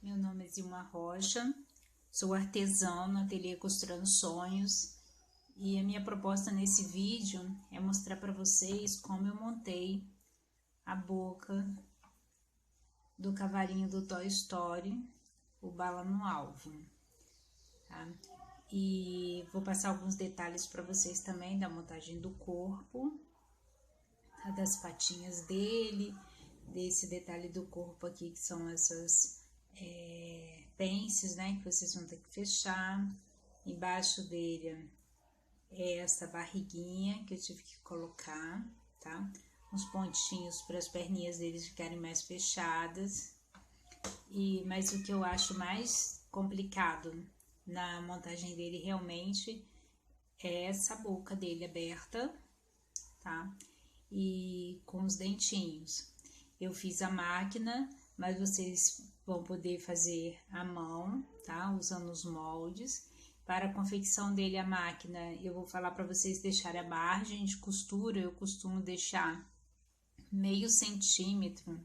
Meu nome é Zilma Rocha, sou artesã no Ateliê Costurando Sonhos e a minha proposta nesse vídeo é mostrar para vocês como eu montei a boca do cavalinho do Toy Story, o Bala no Alvo, tá? E vou passar alguns detalhes para vocês também da montagem do corpo, tá? Das patinhas dele, desse detalhe do corpo aqui que são essas pences, né, que vocês vão ter que fechar. Embaixo dele é essa barriguinha que eu tive que colocar, tá? Uns pontinhos para as perninhas deles ficarem mais fechadas. Mas o que eu acho mais complicado na montagem dele realmente é essa boca dele aberta, tá? E com os dentinhos. Eu fiz a máquina, mas vocês vão poder fazer à mão, tá? Usando os moldes. Para a confecção dele, a máquina, eu vou falar para vocês deixarem a margem de costura, eu costumo deixar meio centímetro,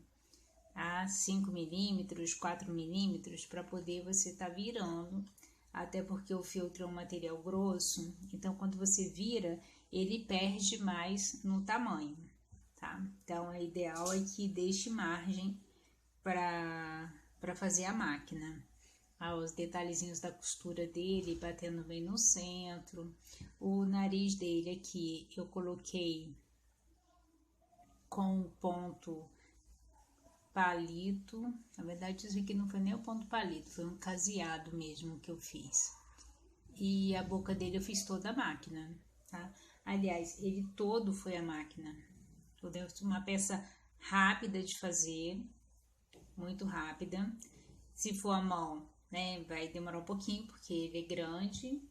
tá? 5 milímetros, 4 milímetros, para poder você tá virando, até porque o feltro é um material grosso, então quando você vira, ele perde mais no tamanho, tá? Então, é ideal é que deixe margem para fazer a máquina. Os detalhezinhos da costura dele batendo bem no centro. O nariz dele aqui eu coloquei com o ponto palito. Na verdade, isso aqui não foi nem o ponto palito, foi um caseado mesmo que eu fiz. E a boca dele eu fiz toda a máquina, tá? Aliás, ele todo foi a máquina. Uma peça rápida de fazer, muito rápida. Se for a mão, né, vai demorar um pouquinho, porque ele é grande,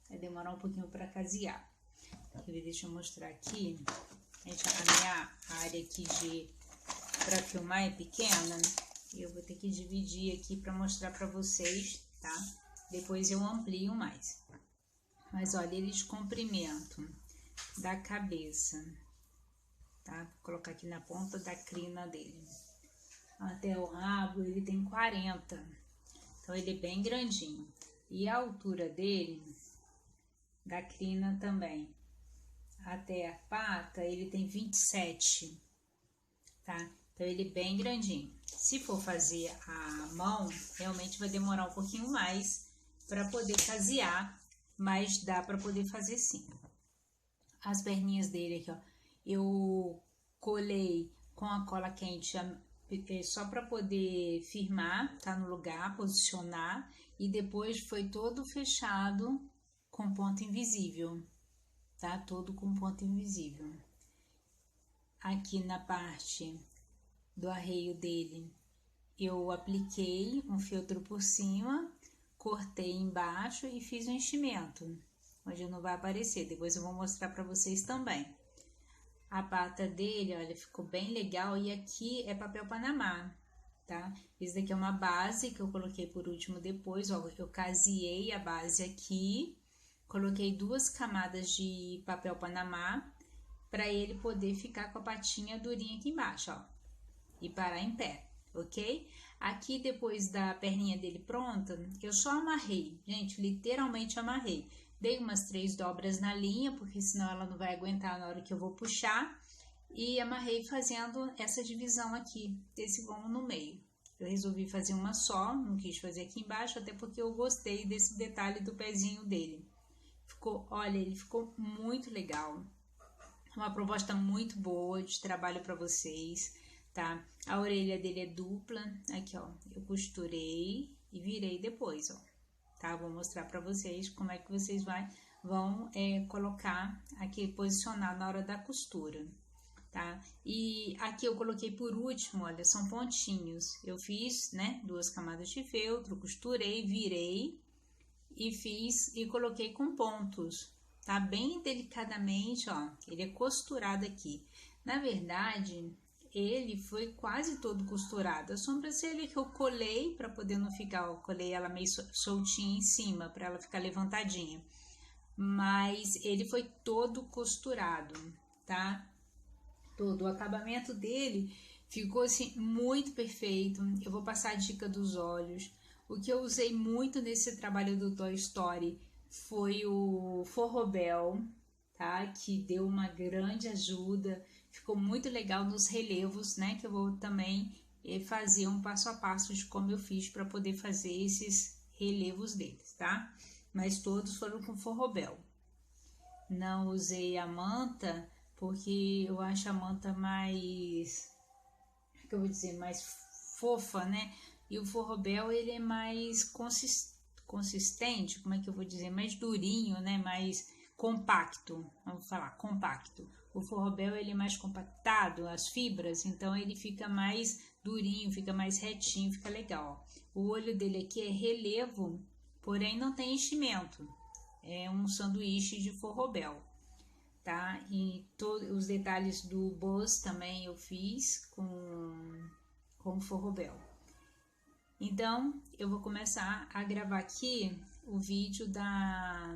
vai demorar um pouquinho para casear. Deixa eu mostrar aqui. Gente, a minha área aqui para filmar é pequena, eu vou ter que dividir aqui para mostrar para vocês, tá? Depois eu amplio mais. Mas olha, ele de comprimento da cabeça, tá? Vou colocar aqui na ponta da crina dele. Até o rabo ele tem 40, então ele é bem grandinho. E a altura dele, da crina também, até a pata, ele tem 27, tá? Então ele é bem grandinho. Se for fazer a mão, realmente vai demorar um pouquinho mais para poder casear, mas dá para poder fazer sim. As perninhas dele aqui, ó, eu colei com a cola quente só para poder firmar, tá no lugar, posicionar, e depois foi todo fechado com ponto invisível, tá? Todo com ponto invisível. Aqui na parte do arreio dele, eu apliquei um feltro por cima, cortei embaixo e fiz um enchimento, onde não vai aparecer, depois eu vou mostrar para vocês também. A pata dele, olha, ficou bem legal. E aqui é papel Panamá, tá? Esse daqui é uma base que eu coloquei por último depois, ó. Eu caseei a base aqui, coloquei 2 camadas de papel Panamá para ele poder ficar com a patinha durinha aqui embaixo, ó. E parar em pé, ok? Aqui, depois da perninha dele pronta, eu só amarrei, gente, literalmente amarrei. Dei umas 3 dobras na linha, porque senão ela não vai aguentar na hora que eu vou puxar. E amarrei fazendo essa divisão aqui, desse gomo no meio. Eu resolvi fazer uma só, não quis fazer aqui embaixo, até porque eu gostei desse detalhe do pezinho dele. Ficou, olha, ele ficou muito legal. Uma proposta muito boa de trabalho para vocês, tá? A orelha dele é dupla, aqui ó, eu costurei e virei depois, ó. Tá? Vou mostrar para vocês como é que vocês vão colocar aqui, posicionar na hora da costura, tá? E aqui eu coloquei por último, olha, são pontinhos. Eu fiz, né, 2 camadas de feltro, costurei, virei e fiz e coloquei com pontos, tá? Bem delicadamente, ó, ele é costurado aqui. Na verdade, ele foi quase todo costurado. A sobrancelha que eu colei para poder não ficar, eu colei ela meio soltinha em cima para ela ficar levantadinha. Mas ele foi todo costurado, tá? Todo o acabamento dele ficou assim muito perfeito. Eu vou passar a dica dos olhos. O que eu usei muito nesse trabalho do Toy Story foi o Forrobel, tá? Que deu uma grande ajuda, ficou muito legal nos relevos, né? Que eu vou também fazer um passo a passo de como eu fiz para poder fazer esses relevos deles, tá? Mas todos foram com Forrobel. Não usei a manta porque eu acho a manta mais, que eu vou dizer, mais fofa, né? E o Forrobel ele é mais consistente, como é que eu vou dizer, mais durinho, né? Mais compacto, vamos falar, compacto. O Forrobel ele é mais compactado, as fibras, então ele fica mais durinho, fica mais retinho, fica legal. O olho dele aqui é relevo, porém não tem enchimento. É um sanduíche de Forrobel, tá? E todos os detalhes do Buzz também eu fiz com Forrobel. Então, eu vou começar a gravar aqui o vídeo da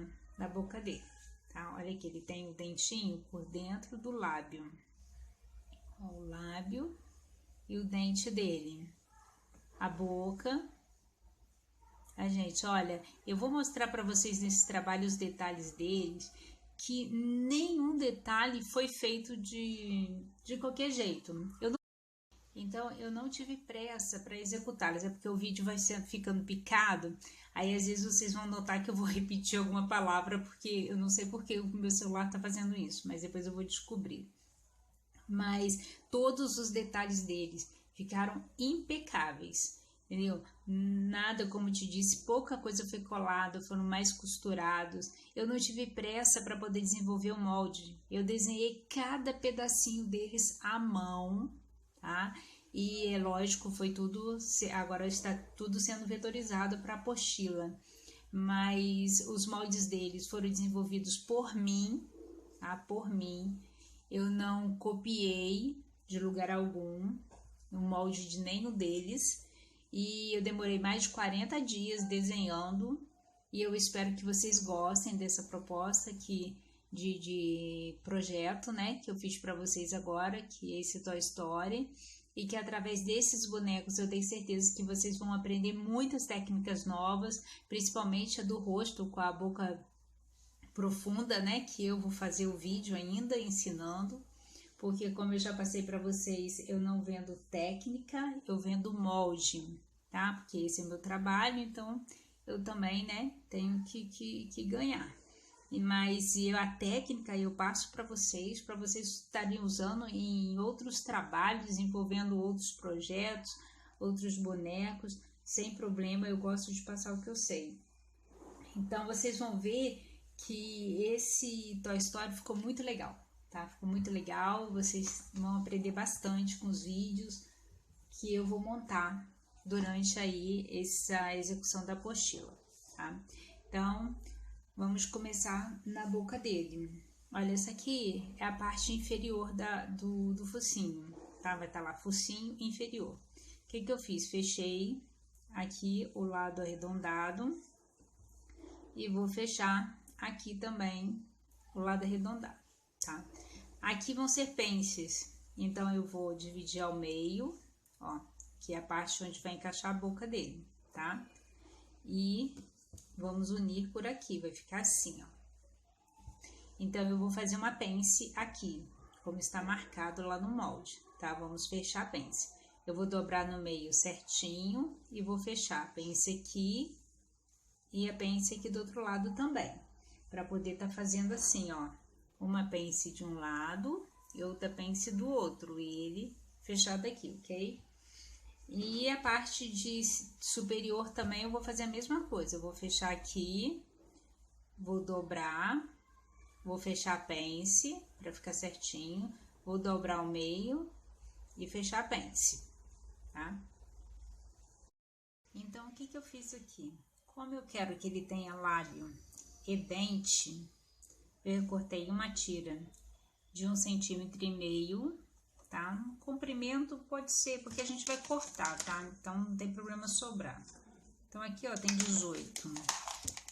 boca dele, tá? Olha aqui, ele tem o dentinho por dentro do lábio. Ó, o lábio e o dente dele. A boca. Gente, olha, eu vou mostrar para vocês nesse trabalho os detalhes deles, que nenhum detalhe foi feito de qualquer jeito. Então, eu não tive pressa para executá-las, é porque o vídeo vai ficando picado, aí às vezes vocês vão notar que eu vou repetir alguma palavra, porque eu não sei porque o meu celular está fazendo isso, mas depois eu vou descobrir. Mas todos os detalhes deles ficaram impecáveis, entendeu? Nada, como te disse, pouca coisa foi colada, foram mais costurados. Eu não tive pressa para poder desenvolver o molde. Eu desenhei cada pedacinho deles à mão, tá? E é lógico, foi tudo, agora está tudo sendo vetorizado para a apostila. Mas os moldes deles foram desenvolvidos por mim, tá? Por mim. Eu não copiei de lugar algum o molde de nenhum deles. E eu demorei mais de 40 dias desenhando. E eu espero que vocês gostem dessa proposta aqui de projeto, né? Que eu fiz para vocês agora, que é esse Toy Story. E que através desses bonecos eu tenho certeza que vocês vão aprender muitas técnicas novas, principalmente a do rosto com a boca profunda, né? Que eu vou fazer o vídeo ainda ensinando, porque como eu já passei para vocês, eu não vendo técnica, eu vendo molde, tá? Porque esse é o meu trabalho, então eu também, né, tenho que ganhar. Mas a técnica eu passo para vocês estarem usando em outros trabalhos, envolvendo outros projetos, outros bonecos, sem problema, eu gosto de passar o que eu sei. Então vocês vão ver que esse Toy Story ficou muito legal, tá? Ficou muito legal, vocês vão aprender bastante com os vídeos que eu vou montar durante aí essa execução da apostila, tá? Então, vamos começar na boca dele. Olha, essa aqui é a parte inferior do focinho, tá? Vai estar lá, focinho inferior. O que eu fiz? Fechei aqui o lado arredondado e vou fechar aqui também o lado arredondado, tá? Aqui vão ser pences, então eu vou dividir ao meio, ó, que é a parte onde vai encaixar a boca dele, tá? E vamos unir por aqui, vai ficar assim, ó. Então, eu vou fazer uma pence aqui, como está marcado lá no molde, tá? Vamos fechar a pence. Eu vou dobrar no meio certinho e vou fechar a pence aqui e a pence aqui do outro lado também, para poder estar fazendo assim, ó, uma pence de um lado e outra pence do outro, e ele fechado aqui, ok? E a parte de superior também eu vou fazer a mesma coisa, eu vou fechar aqui, vou dobrar, vou fechar a pence para ficar certinho, vou dobrar o meio e fechar a pence, tá? Então, o que eu fiz aqui? Como eu quero que ele tenha lábio e dente, eu cortei uma tira de 1,5 cm, tá? Um comprimento pode ser, porque a gente vai cortar, tá? Então, não tem problema sobrar. Então, aqui, ó, tem 18,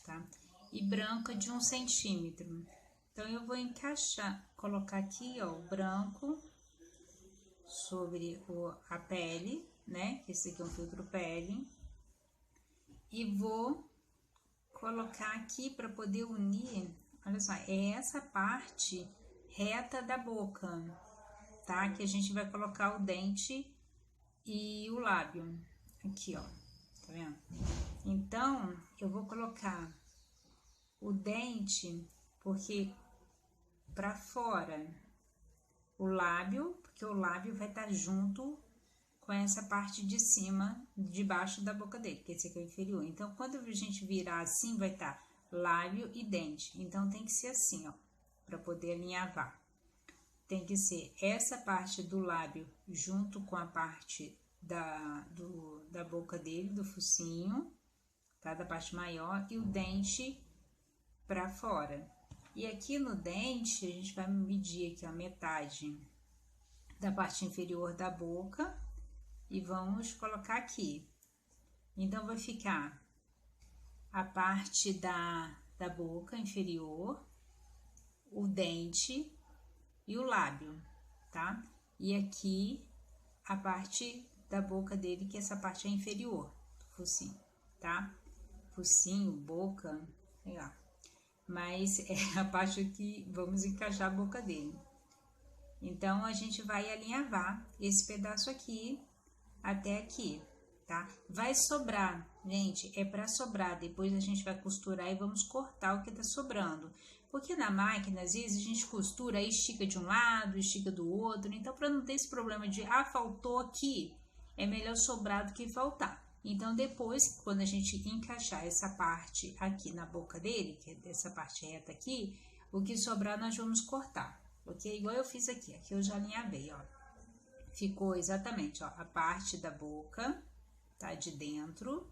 tá? E branca de 1 cm. Então, eu vou encaixar, colocar aqui, ó, o branco sobre a pele, né? Esse aqui é um filtro pele. e vou colocar aqui para poder unir. Olha só, é essa parte reta da boca, tá? Que a gente vai colocar o dente e o lábio. Aqui, ó, tá vendo? Então, eu vou colocar o dente, porque para fora, o lábio, porque o lábio vai estar junto com essa parte de cima, de baixo da boca dele, que esse aqui é o inferior. Então, quando a gente virar assim, vai estar lábio e dente. Então, tem que ser assim, ó, para poder alinhavar. Tem que ser essa parte do lábio junto com a parte da boca dele, do focinho, tá? Da parte maior, e o dente para fora. E aqui no dente, a gente vai medir aqui a metade da parte inferior da boca e vamos colocar aqui. Então, vai ficar a parte da boca inferior, o dente e o lábio, tá? E aqui a parte da boca dele, que essa parte é inferior do focinho, tá? Focinho, boca, legal. Mas é a parte que vamos encaixar a boca dele. Então, a gente vai alinhavar esse pedaço aqui até aqui, tá? Vai sobrar, gente, é para sobrar. Depois a gente vai costurar e vamos cortar o que tá sobrando. Porque na máquina, às vezes, a gente costura, aí estica de um lado, estica do outro. Então, para não ter esse problema de, faltou aqui, é melhor sobrar do que faltar. Então, depois, quando a gente encaixar essa parte aqui na boca dele, que é essa parte reta aqui, o que sobrar nós vamos cortar, ok? Igual eu fiz aqui, aqui eu já alinhavei, ó. Ficou exatamente, ó, a parte da boca, tá? De dentro,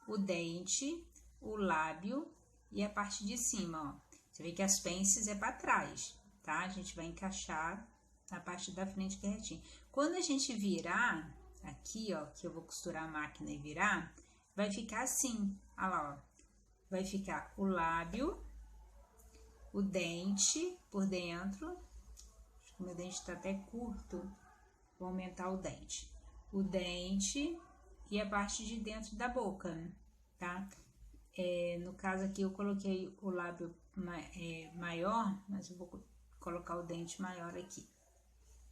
o dente, o lábio e a parte de cima, ó. Você vê que as pences é para trás, tá? A gente vai encaixar na parte da frente que é retinho. Quando a gente virar aqui, ó, que eu vou costurar a máquina e virar, vai ficar assim, olha lá, ó. Vai ficar o lábio, o dente por dentro. Acho que o meu dente tá até curto. Vou aumentar o dente. O dente e a parte de dentro da boca, tá? No caso aqui eu coloquei o lábio maior, mas eu vou colocar o dente maior aqui.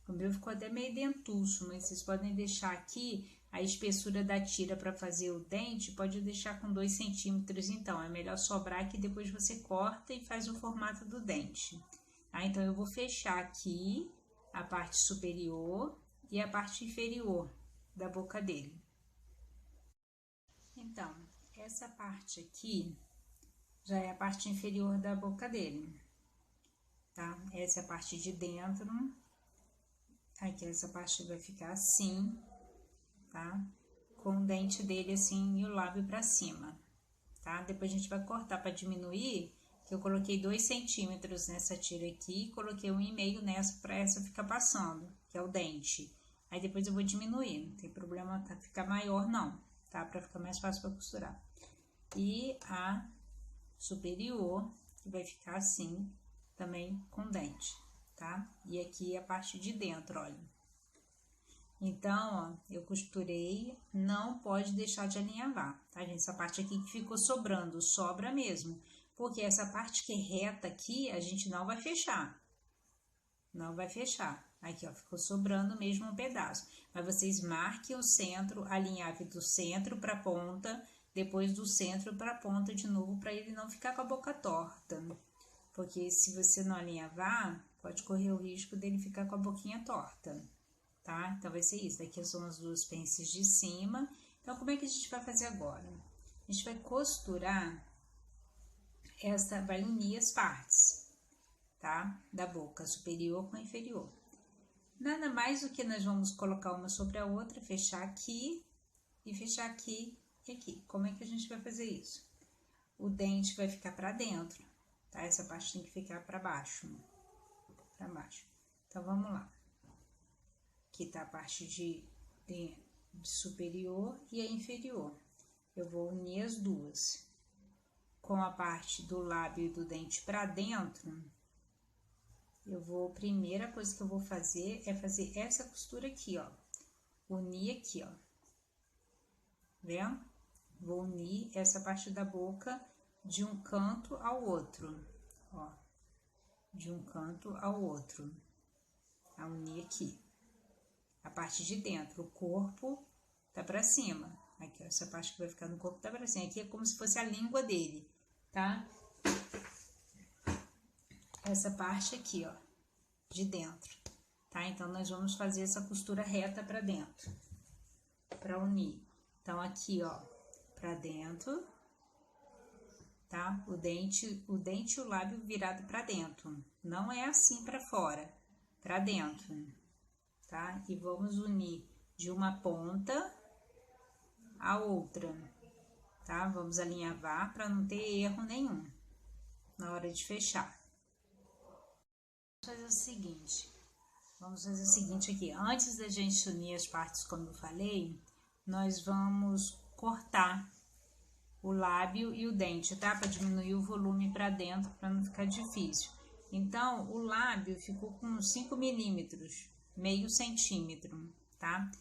O meu ficou até meio dentuço, mas vocês podem deixar aqui a espessura da tira para fazer o dente, pode deixar com 2 centímetros, então é melhor sobrar que depois você corta e faz o formato do dente. Tá? Então, eu vou fechar aqui a parte superior e a parte inferior da boca dele. Então, essa parte aqui já é a parte inferior da boca dele, tá? Essa é a parte de dentro. Aqui, essa parte vai ficar assim, tá? Com o dente dele assim e o lábio pra cima, tá? Depois a gente vai cortar para diminuir, que eu coloquei 2 centímetros nessa tira aqui, coloquei 1,5 nessa para essa ficar passando, que é o dente. Aí depois eu vou diminuir, não tem problema ficar maior não, tá? Para ficar mais fácil para costurar. E a superior, que vai ficar assim, também com dente, tá? E aqui a parte de dentro, olha. Então, ó, eu costurei, não pode deixar de alinhavar, tá, gente? Essa parte aqui que ficou sobrando, sobra mesmo. Porque essa parte que é reta aqui, a gente não vai fechar. Não vai fechar. Aqui, ó, ficou sobrando mesmo um pedaço. Mas vocês marquem o centro, alinhavem do centro para a ponta, depois do centro para a ponta de novo, para ele não ficar com a boca torta. Porque se você não alinhavar, pode correr o risco dele ficar com a boquinha torta, tá? Então, vai ser isso. Daqui são as 2 pences de cima. Então, como é que a gente vai fazer agora? A gente vai costurar, vai unir as partes, tá? Da boca, superior com a inferior. Nada mais do que nós vamos colocar uma sobre a outra, fechar aqui e fechar aqui e aqui. Como é que a gente vai fazer isso? O dente vai ficar pra dentro, tá? Essa parte tem que ficar pra baixo, pra baixo. Então, vamos lá. Aqui tá a parte de superior e a inferior. Eu vou unir as duas. Com a parte do lábio e do dente pra dentro, primeira coisa que eu vou fazer é fazer essa costura aqui, ó. Unir aqui, ó. Vendo? Vou unir essa parte da boca de um canto ao outro, ó, de um canto ao outro, a unir aqui. A parte de dentro, o corpo tá pra cima, aqui ó, essa parte que vai ficar no corpo tá pra cima, aqui é como se fosse a língua dele, tá? Essa parte aqui, ó, de dentro, tá? Então, nós vamos fazer essa costura reta pra dentro, pra unir. Então, aqui, ó, pra dentro, tá? O dente e o lábio virado pra dentro, não é assim pra fora, pra dentro, tá? E vamos unir de uma ponta a outra, tá? Vamos alinhavar para não ter erro nenhum na hora de fechar. Vamos fazer o seguinte aqui, antes da gente unir as partes, como eu falei, nós vamos cortar o lábio e o dente, tá? Para diminuir o volume para dentro, para não ficar difícil. Então, o lábio ficou com 5 milímetros, meio centímetro, tá?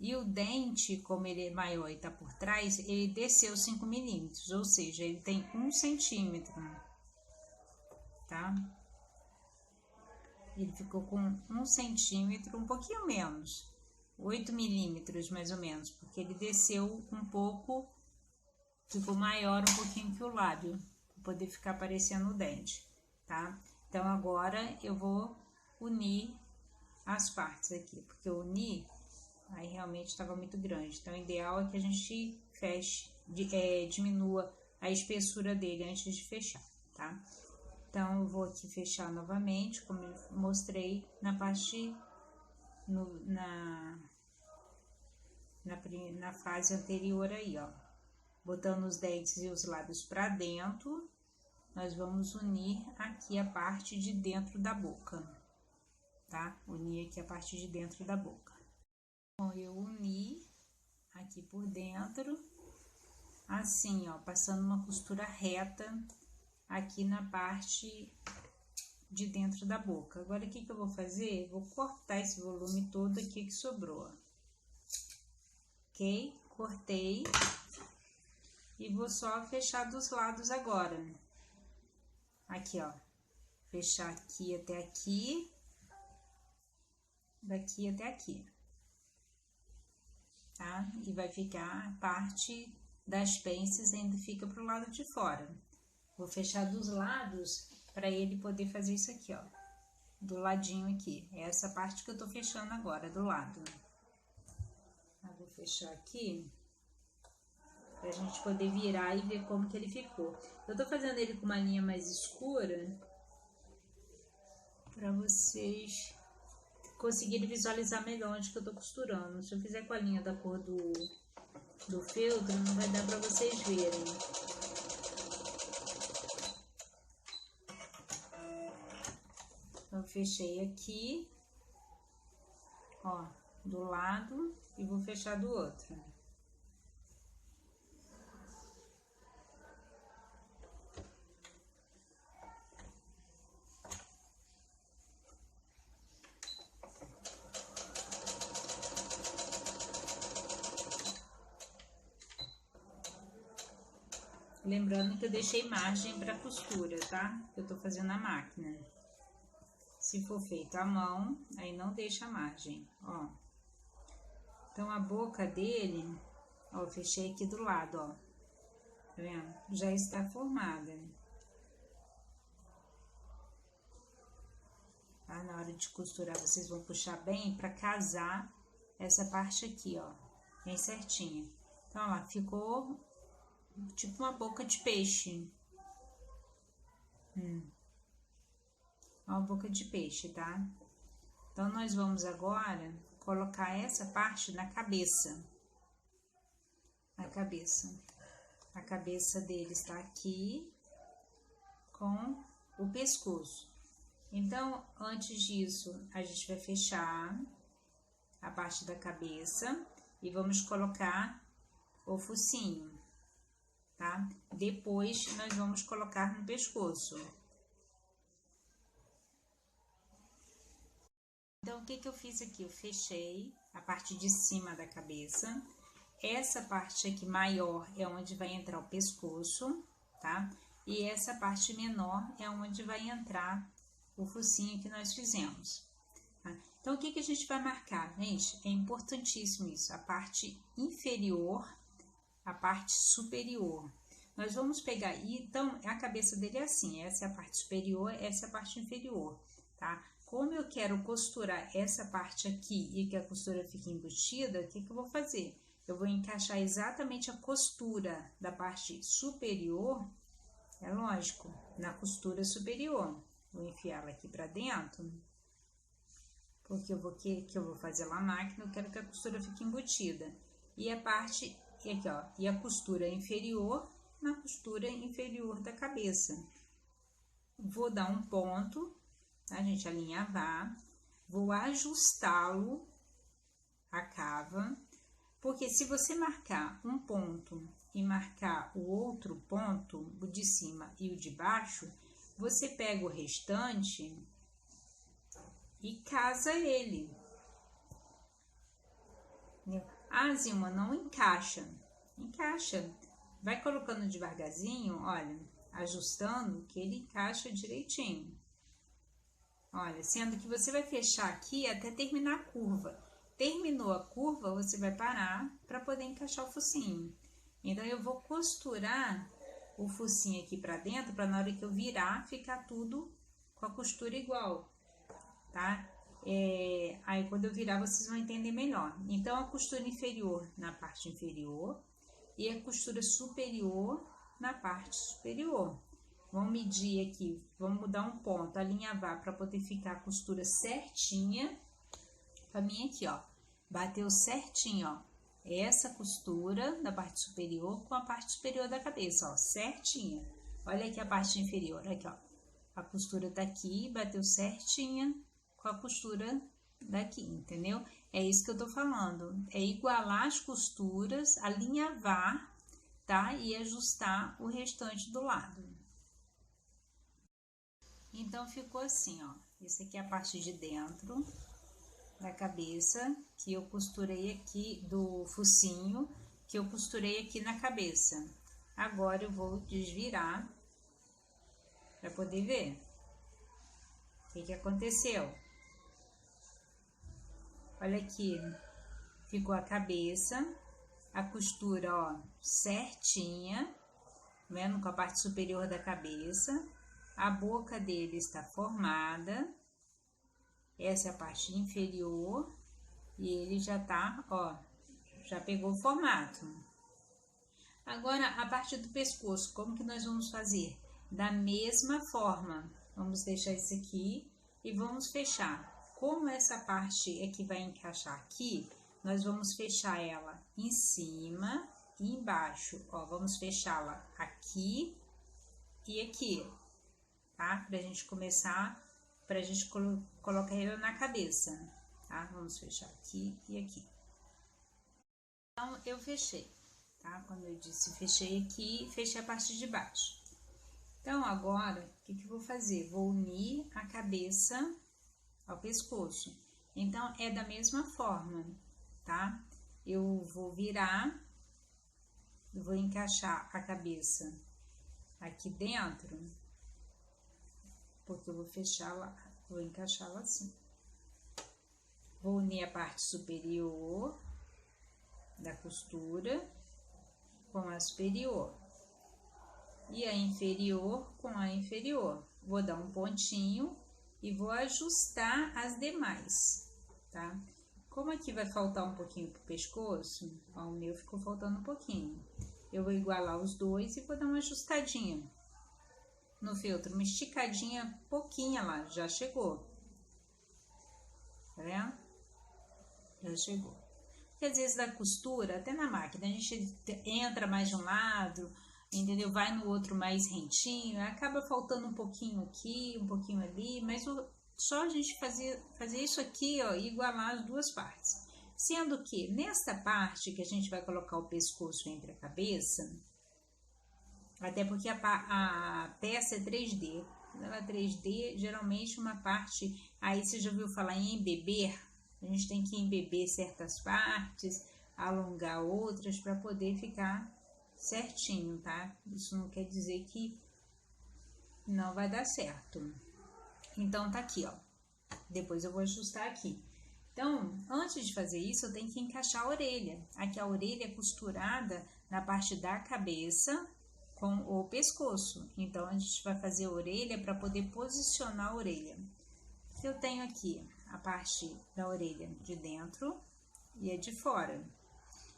E o dente, como ele é maior e tá por trás, ele desceu 5 milímetros, ou seja, ele tem 1 centímetro, tá? Ele ficou com 1 centímetro, um pouquinho menos, 8 milímetros mais ou menos, porque ele desceu um pouco, ficou maior um pouquinho que o lábio, para poder ficar parecendo o dente, tá? Então, agora eu vou unir as partes aqui, porque eu uni, aí realmente estava muito grande. Então, o ideal é que a gente feche, diminua a espessura dele antes de fechar, tá? Então, eu vou aqui fechar novamente, como eu mostrei na parte, na fase anterior aí, ó. Botando os dentes e os lábios para dentro, nós vamos unir aqui a parte de dentro da boca, tá? Unir aqui a parte de dentro da boca. Bom, eu uni aqui por dentro, assim, ó, passando uma costura reta aqui na parte de dentro da boca. Agora, o que que eu vou fazer? Vou cortar esse volume todo aqui que sobrou, ok? Cortei e vou só fechar dos lados agora. Aqui, ó, fechar aqui até aqui, daqui até aqui, tá? E vai ficar a parte das pences, ainda fica pro lado de fora. Vou fechar dos lados para ele poder fazer isso aqui, ó, do ladinho aqui. É essa parte que eu tô fechando agora, do lado. Eu vou fechar aqui pra gente poder virar e ver como que ele ficou. Eu tô fazendo ele com uma linha mais escura para vocês conseguirem visualizar melhor onde que eu tô costurando. Se eu fizer com a linha da cor do feltro, não vai dar para vocês verem. Então, eu fechei aqui, ó, do lado e vou fechar do outro. Lembrando que eu deixei margem para costura, tá? Eu tô fazendo a máquina. Se for feito à mão, aí não deixa margem, ó. Então, a boca dele, ó, eu fechei aqui do lado, ó. Tá vendo? Já está formada. Tá? Na hora de costurar, vocês vão puxar bem para casar essa parte aqui, ó. Bem certinha. Então, ó lá, ficou tipo uma boca de peixe. Uma boca de peixe, tá? Então, nós vamos agora colocar essa parte na cabeça. Na cabeça. A cabeça dele está aqui com o pescoço. Então, antes disso, a gente vai fechar a parte da cabeça e vamos colocar o focinho, tá? Depois, nós vamos colocar no pescoço. Então, o que que eu fiz aqui? Eu fechei a parte de cima da cabeça essa parte aqui maior é onde vai entrar o pescoço, tá? E essa parte menor é onde vai entrar o focinho que nós fizemos. Tá? Então, o que que a gente vai marcar, gente? É importantíssimo isso, a parte inferior, a parte superior. Nós vamos pegar, então, a cabeça dele é assim, essa é a parte superior, essa é a parte inferior, tá? Como eu quero costurar essa parte aqui e que a costura fique embutida, o que que eu vou fazer? Eu vou encaixar exatamente a costura da parte superior, é lógico, na costura superior. Vou enfiá-la aqui pra dentro, porque eu vou fazer lá na máquina, eu quero que a costura fique embutida. E a parte, aqui ó, e a costura inferior na costura inferior da cabeça. Vou dar um ponto, tá, gente? Alinhavar. Vou ajustá-lo, a cava, porque se você marcar um ponto e marcar o outro ponto, o de cima e o de baixo, você pega o restante e casa ele. Ah, Zilma, não encaixa. Encaixa. Vai colocando devagarzinho, olha, ajustando, que ele encaixa direitinho. Olha, sendo que você vai fechar aqui até terminar a curva. Terminou a curva, você vai parar para poder encaixar o focinho. Então, eu vou costurar o focinho aqui para dentro, para na hora que eu virar, ficar tudo com a costura igual, tá? Aí, quando eu virar, vocês vão entender melhor. Então, a costura inferior na parte inferior e a costura superior na parte superior. Vamos medir aqui, vamos mudar um ponto, alinhavar para poder ficar a costura certinha. Pra mim aqui, ó, bateu certinho, ó, essa costura da parte superior com a parte superior da cabeça, ó, certinha. Olha aqui a parte inferior, aqui, ó, a costura tá aqui, bateu certinha com a costura daqui, entendeu? É isso que eu tô falando, é igualar as costuras, alinhavar, tá? E ajustar o restante do lado. Então, ficou assim, ó, essa aqui é a parte de dentro da cabeça, que eu costurei aqui, do focinho, que eu costurei aqui na cabeça. Agora, eu vou desvirar para poder ver o que que aconteceu. Olha aqui, ficou a cabeça, a costura, ó, certinha, vendo, com a parte superior da cabeça. A boca dele está formada, essa é a parte inferior, e ele já tá, ó, já pegou o formato. Agora, a parte do pescoço, como que nós vamos fazer? Da mesma forma, vamos deixar isso aqui e vamos fechar. Como essa parte é que vai encaixar aqui, nós vamos fechar ela em cima e embaixo, ó, vamos fechá-la aqui e aqui, tá? Pra gente começar, pra gente colocar ela na cabeça, tá? Vamos fechar aqui e aqui. Então, eu fechei, tá? Quando eu disse fechei aqui, fechei a parte de baixo. Então, agora, o que que eu vou fazer? Vou unir a cabeça ao pescoço. Então, é da mesma forma, tá? Eu vou virar, eu vou encaixar a cabeça aqui dentro, porque eu vou fechá-la, vou encaixá-la assim. Vou unir a parte superior da costura com a superior e a inferior com a inferior. Vou dar um pontinho e vou ajustar as demais, tá? Como aqui vai faltar um pouquinho pro pescoço, ó, o meu ficou faltando um pouquinho. Eu vou igualar os dois e vou dar uma ajustadinha no feltro, uma esticadinha pouquinha lá, já chegou. Tá vendo? Já chegou. Porque às vezes da costura, até na máquina, a gente entra mais de um lado, entendeu? Vai no outro mais rentinho, acaba faltando um pouquinho aqui, um pouquinho ali, mas só a gente fazer isso aqui, ó, e igualar as duas partes. Sendo que nesta parte que a gente vai colocar o pescoço entre a cabeça, até porque a peça é 3D, ela é 3D, geralmente uma parte, aí você já ouviu falar em embeber, a gente tem que embeber certas partes, alongar outras para poder ficar certinho, tá? Isso não quer dizer que não vai dar certo. Então, tá aqui, ó. Depois eu vou ajustar aqui. Então, antes de fazer isso, eu tenho que encaixar a orelha. Aqui a orelha é costurada na parte da cabeça com o pescoço. Então, a gente vai fazer a orelha para poder posicionar a orelha. Eu tenho aqui a parte da orelha de dentro e a de fora.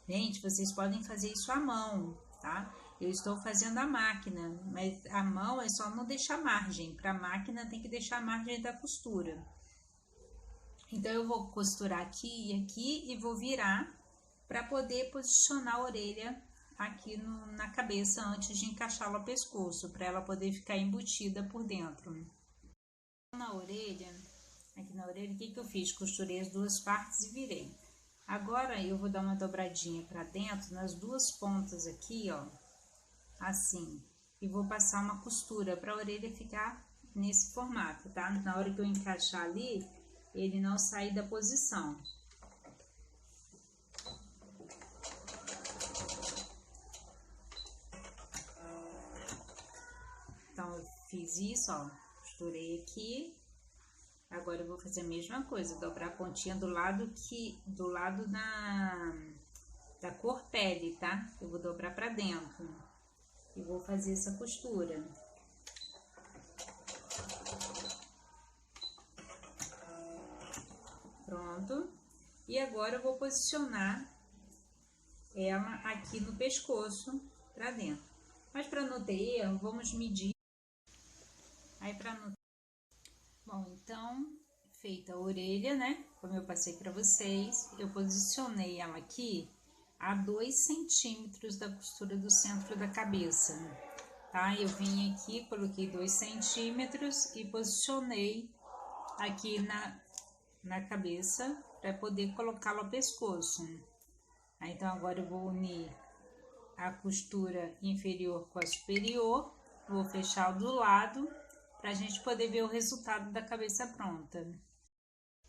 Gente, vocês podem fazer isso à mão, tá? Eu estou fazendo a máquina, mas a mão é só não deixar margem. Para a máquina tem que deixar a margem da costura. Então, eu vou costurar aqui e aqui e vou virar para poder posicionar a orelha aqui na cabeça antes de encaixá-la ao pescoço, para ela poder ficar embutida por dentro. Na orelha, aqui na orelha, o que eu fiz? Costurei as duas partes e virei. Agora, eu vou dar uma dobradinha para dentro, nas duas pontas aqui, ó, assim. E vou passar uma costura para a orelha ficar nesse formato, tá? Na hora que eu encaixar ali, ele não sair da posição. Então, eu fiz isso, ó, costurei aqui. Agora eu vou fazer a mesma coisa, dobrar a pontinha do lado da cor pele, tá? Eu vou dobrar pra dentro e vou fazer essa costura. Pronto. E agora eu vou posicionar ela aqui no pescoço pra dentro. Mas para não ter erro, vamos medir. Aí para não... Bom, então, feita a orelha, né? Como eu passei para vocês, eu posicionei ela aqui a 2 centímetros da costura do centro da cabeça, tá? Eu vim aqui, coloquei 2 centímetros e posicionei aqui na cabeça para poder colocá-lo ao pescoço. Então, agora eu vou unir a costura inferior com a superior, vou fechar do lado para a gente poder ver o resultado da cabeça pronta.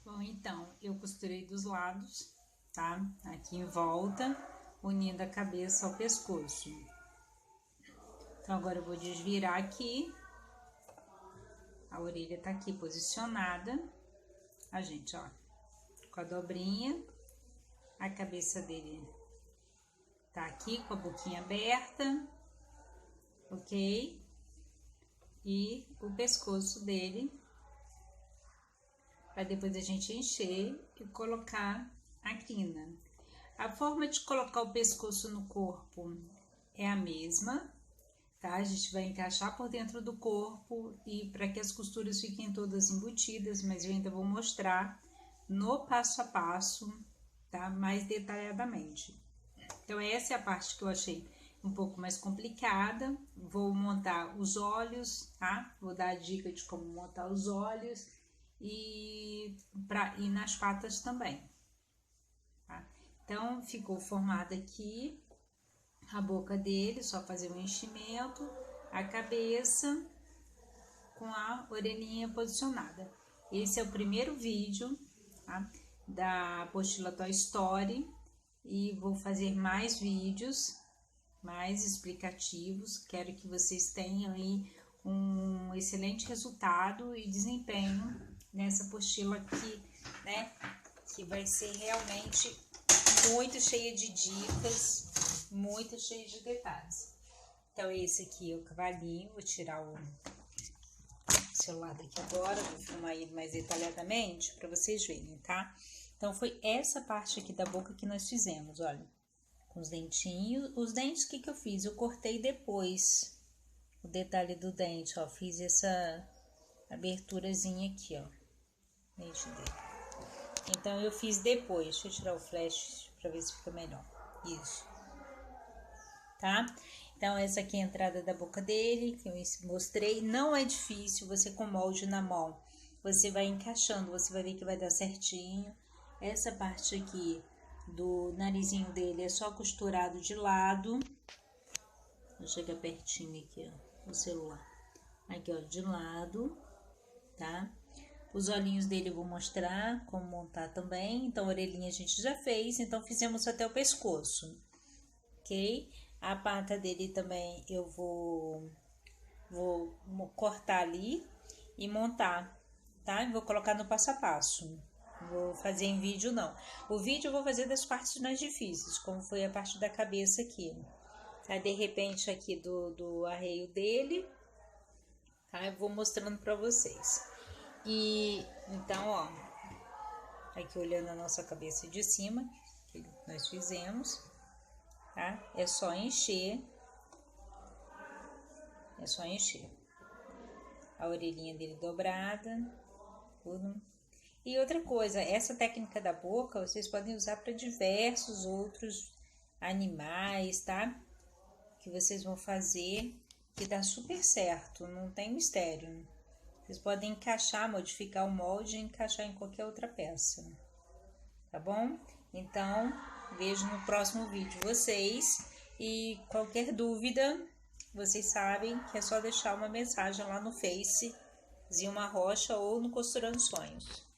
Bom, então, eu costurei dos lados, tá? Aqui em volta, unindo a cabeça ao pescoço. Então, agora eu vou desvirar aqui. A orelha tá aqui posicionada. A gente, ó, com a dobrinha. A cabeça dele tá aqui com a boquinha aberta, ok? E o pescoço dele, para depois a gente encher e colocar a crina. A forma de colocar o pescoço no corpo é a mesma, tá? A gente vai encaixar por dentro do corpo e para que as costuras fiquem todas embutidas, mas eu ainda vou mostrar no passo a passo, tá? Mais detalhadamente. Então, essa é a parte que eu achei um pouco mais complicada. Vou montar os olhos, tá? Vou dar a dica de como montar os olhos e nas patas também, tá? Então, ficou formada aqui a boca dele, só fazer um enchimento, a cabeça com a orelhinha posicionada. Esse é o primeiro vídeo, tá? Da apostila Toy Story. E vou fazer mais vídeos, mais explicativos. Quero que vocês tenham aí um excelente resultado e desempenho nessa apostila aqui, né? Que vai ser realmente muito cheia de dicas, muito cheia de detalhes. Então, esse aqui é o cavalinho. Vou tirar o celular daqui agora, vou filmar ele mais detalhadamente para vocês verem, tá? Então, foi essa parte aqui da boca que nós fizemos, olha, com os dentinhos. Os dentes, o que eu fiz? Eu cortei depois o detalhe do dente, ó, fiz essa aberturazinha aqui, ó, dente dele. Então, eu fiz depois, deixa eu tirar o flash pra ver se fica melhor, isso, tá? Então, essa aqui é a entrada da boca dele, que eu mostrei. Não é difícil, você com molde na mão, você vai encaixando, você vai ver que vai dar certinho. Essa parte aqui do narizinho dele é só costurado de lado. Vou chegar pertinho aqui, ó, no celular. Aqui, ó, de lado, tá? Os olhinhos dele eu vou mostrar como montar também. Então, a orelhinha a gente já fez, então fizemos até o pescoço, ok? A pata dele também eu vou cortar ali e montar, tá? Vou colocar no passo a passo. Não vou fazer em vídeo, não. O vídeo eu vou fazer das partes mais difíceis, como foi a parte da cabeça aqui. Tá? De repente, aqui do arreio dele, tá? Eu vou mostrando pra vocês. E, então, ó, aqui olhando a nossa cabeça de cima, que nós fizemos, tá? É só encher. É só encher. A orelhinha dele dobrada, tudo. E outra coisa, essa técnica da boca vocês podem usar para diversos outros animais, tá? Que vocês vão fazer, que dá super certo, não tem mistério. Vocês podem encaixar, modificar o molde e encaixar em qualquer outra peça, tá bom? Então, vejo no próximo vídeo vocês, e qualquer dúvida, vocês sabem que é só deixar uma mensagem lá no Face, Zilma Rocha, ou no Costurando Sonhos.